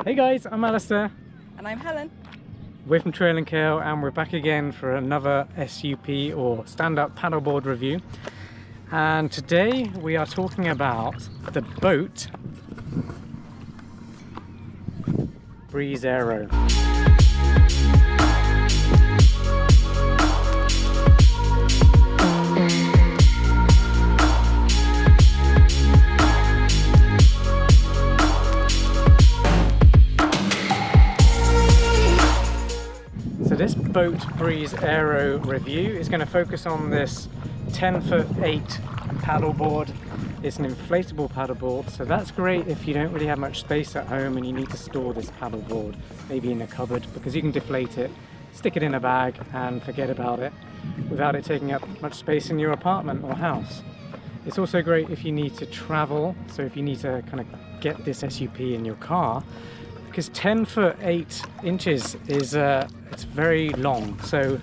Hey guys, I'm Alistair. And I'm Helen. We're from Trail & Kale and we're back again for another SUP or stand-up paddleboard review. And today we are talking about the BOTE Breeze Aero. So this BOTE Breeze Aero review is going to focus on this 10'8" paddleboard. It's an inflatable paddleboard, so that's great if you don't really have much space at home and you need to store this paddleboard, maybe in a cupboard, because you can deflate it, stick it in a bag and forget about it without it taking up much space in your apartment or house. It's also great if you need to travel, so if you need to kind of get this SUP in your car, because 10'8" is it's very long, so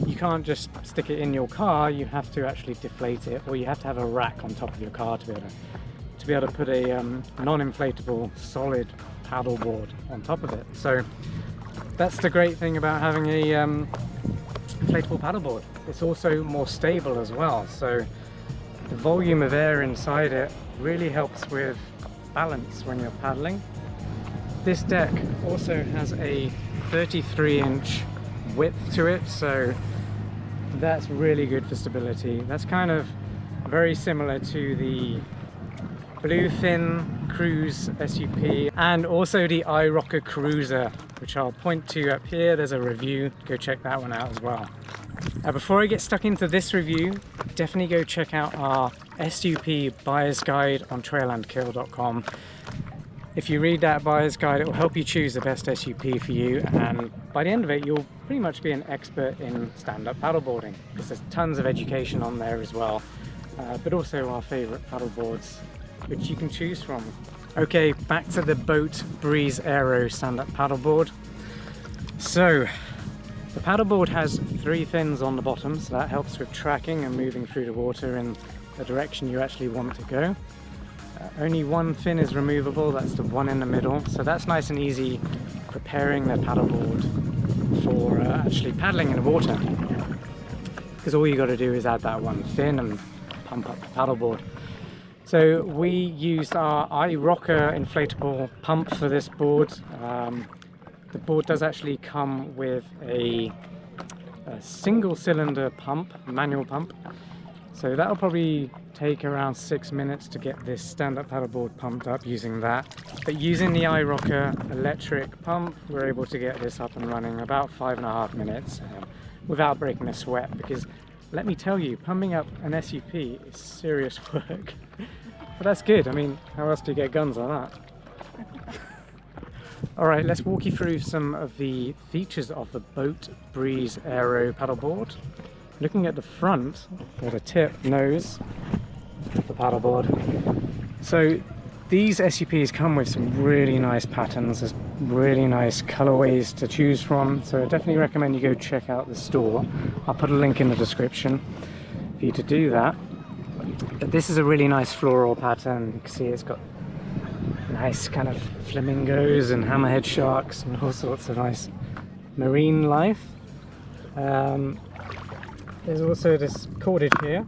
you can't just stick it in your car. You have to actually deflate it, or you have to have a rack on top of your car to be able to put a non-inflatable solid paddleboard on top of it. So that's the great thing about having a inflatable paddleboard. It's also more stable as well, so the volume of air inside it really helps with balance when you're paddling. This deck also has a 33-inch width to it, so that's really good for stability. That's kind of very similar to the Bluefin Cruise SUP and also the iRocker Cruiser, which I'll point to up here. There's a review, go check that one out as well. Now, before I get stuck into this review, definitely go check out our SUP buyer's guide on trailandkale.com. If you read that buyer's guide, it will help you choose the best SUP for you, and by the end of it you'll pretty much be an expert in stand-up paddleboarding, because there's tons of education on there as well, but also our favourite paddleboards which you can choose from. Okay, back to the BOTE Breeze Aero stand-up paddleboard. So the paddleboard has 3 fins on the bottom, so that helps with tracking and moving through the water in the direction you actually want to go. Only one fin is removable, that's the one in the middle, so that's nice and easy preparing the paddleboard for actually paddling in the water, because all you got to do is add that one fin and pump up the paddleboard. So we used our iRocker inflatable pump for this board. The board does actually come with a single cylinder pump, manual pump, so that'll probably take around 6 minutes to get this stand-up paddleboard pumped up using that. But using the iRocker electric pump, we're able to get this up and running about 5.5 minutes without breaking a sweat, because let me tell you, pumping up an SUP is serious work. But that's good. I mean, how else do you get guns on that? Alright, let's walk you through some of the features of the BOTE Breeze Aero paddleboard. Looking at the front, or the tip nose of the paddleboard. So these SUPs come with some really nice patterns. There's really nice colorways to choose from, so I definitely recommend you go check out the store. I'll put a link in the description for you to do that. But this is a really nice floral pattern. You can see it's got nice kind of flamingos and hammerhead sharks and all sorts of nice marine life. There's also this cordage here,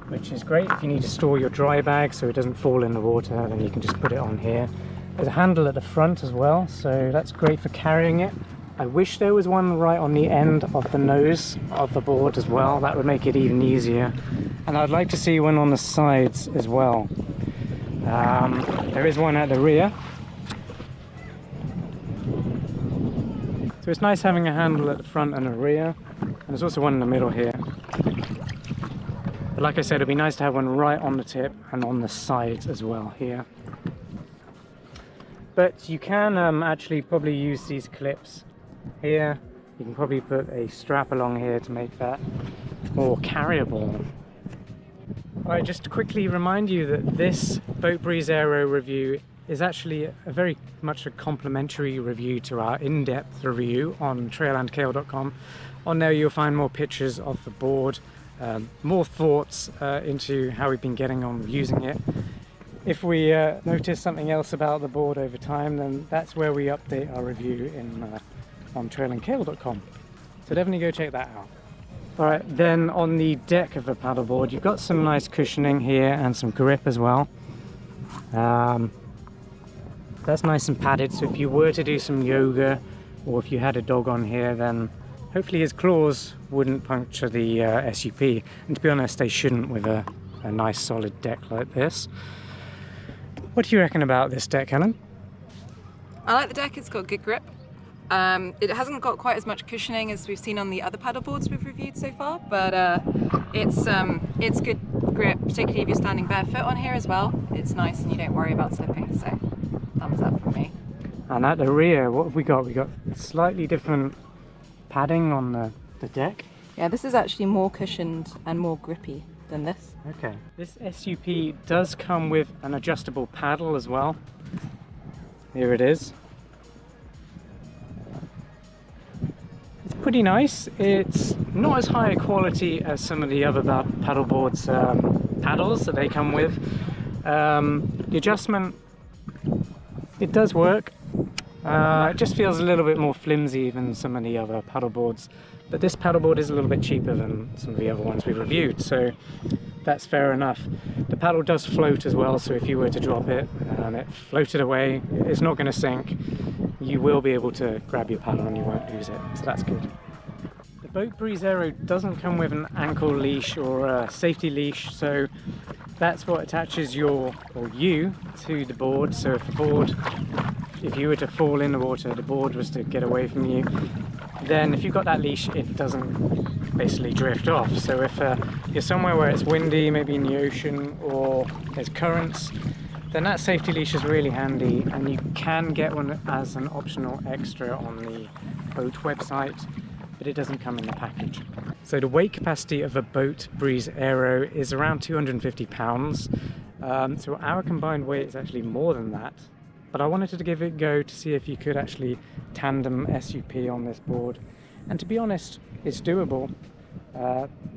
which is great if you need to store your dry bag so it doesn't fall in the water, then you can just put it on here. There's a handle at the front as well, so that's great for carrying it. I wish there was one right on the end of the nose of the board as well. That would make it even easier. And I'd like to see one on the sides as well. There is one at the rear. So it's nice having a handle at the front and the rear. And there's also one in the middle here. But like I said, it'd be nice to have one right on the tip and on the sides as well here. But you can actually probably use these clips here. You can probably put a strap along here to make that more carryable. Alright, just to quickly remind you that this BOTE Breeze Aero review is actually a very much a complimentary review to our in-depth review on trailandkale.com. On there you'll find more pictures of the board, more thoughts into how we've been getting on using it. If we notice something else about the board over time, then that's where we update our review on trailandcale.com. So definitely go check that out. Alright, then on the deck of the paddleboard, you've got some nice cushioning here and some grip as well. That's nice and padded, so if you were to do some yoga or if you had a dog on here, then hopefully his claws wouldn't puncture the SUP. And to be honest, they shouldn't with a nice solid deck like this. What do you reckon about this deck, Helen? I like the deck, it's got good grip. It hasn't got quite as much cushioning as we've seen on the other paddleboards we've reviewed so far, but it's good grip, particularly if you're standing barefoot on here as well. It's nice and you don't worry about slipping, so thumbs up from me. And at the rear, what have we got? We got slightly different padding on the deck. Yeah, this is actually more cushioned and more grippy than this. Okay. This SUP does come with an adjustable paddle as well. Here it is. It's pretty nice. It's not as high a quality as some of the other paddleboards paddles that they come with. The adjustment, it does work. It just feels a little bit more flimsy than some of the other paddleboards. But this paddleboard is a little bit cheaper than some of the other ones we've reviewed, so that's fair enough. The paddle does float as well, so if you were to drop it and it floated away, it's not going to sink. You will be able to grab your paddle and you won't lose it, so that's good. The BOTE Breeze Aero doesn't come with an ankle leash or a safety leash, so that's what attaches you to the board. So if you were to fall in the water, the board was to get away from you, then if you've got that leash, it doesn't basically drift off. So if you're somewhere where it's windy, maybe in the ocean, or there's currents, then that safety leash is really handy, and you can get one as an optional extra on the BOTE website, but it doesn't come in the package. So the weight capacity of a BOTE Breeze Aero is around 250 pounds. So our combined weight is actually more than that. But I wanted to give it a go to see if you could actually tandem SUP on this board. And to be honest, it's doable.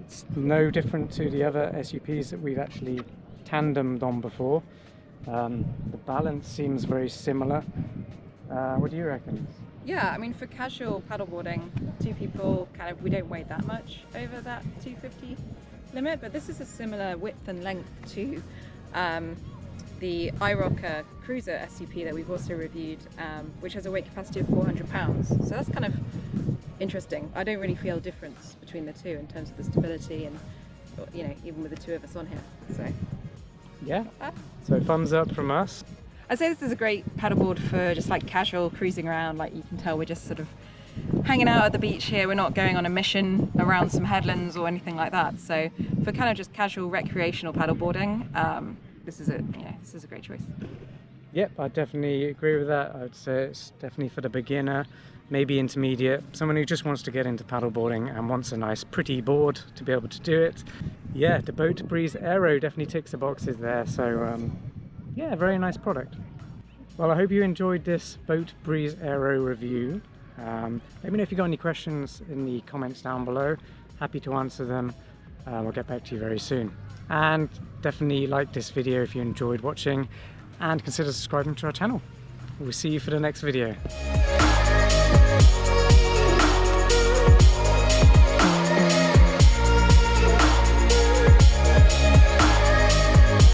It's no different to the other SUPs that we've actually tandemed on before. The balance seems very similar. What do you reckon? Yeah, I mean, for casual paddleboarding, two people we don't weigh that much over that 250 limit, but this is a similar width and length to the iRocker Cruiser SUP that we've also reviewed, which has a weight capacity of 400 pounds. So that's kind of interesting. I don't really feel a difference between the two in terms of the stability and, you know, even with the two of us on here. So yeah, so thumbs up from us. I'd say this is a great paddleboard for just like casual cruising around. Like you can tell we're just sort of hanging out at the beach here. We're not going on a mission around some headlands or anything like that. So for kind of just casual recreational paddleboarding, this is a great choice. Yep, I definitely agree with that. I would say it's definitely for the beginner, maybe intermediate, someone who just wants to get into paddleboarding and wants a nice pretty board to be able to do it. Yeah, the BOTE Breeze Aero definitely ticks the boxes there, so yeah, very nice product. Well, I hope you enjoyed this BOTE Breeze Aero review. Let me know if you've got any questions in the comments down below. Happy to answer them. We'll get back to you very soon. And definitely like this video if you enjoyed watching, and consider subscribing to our channel. We'll see you for the next video.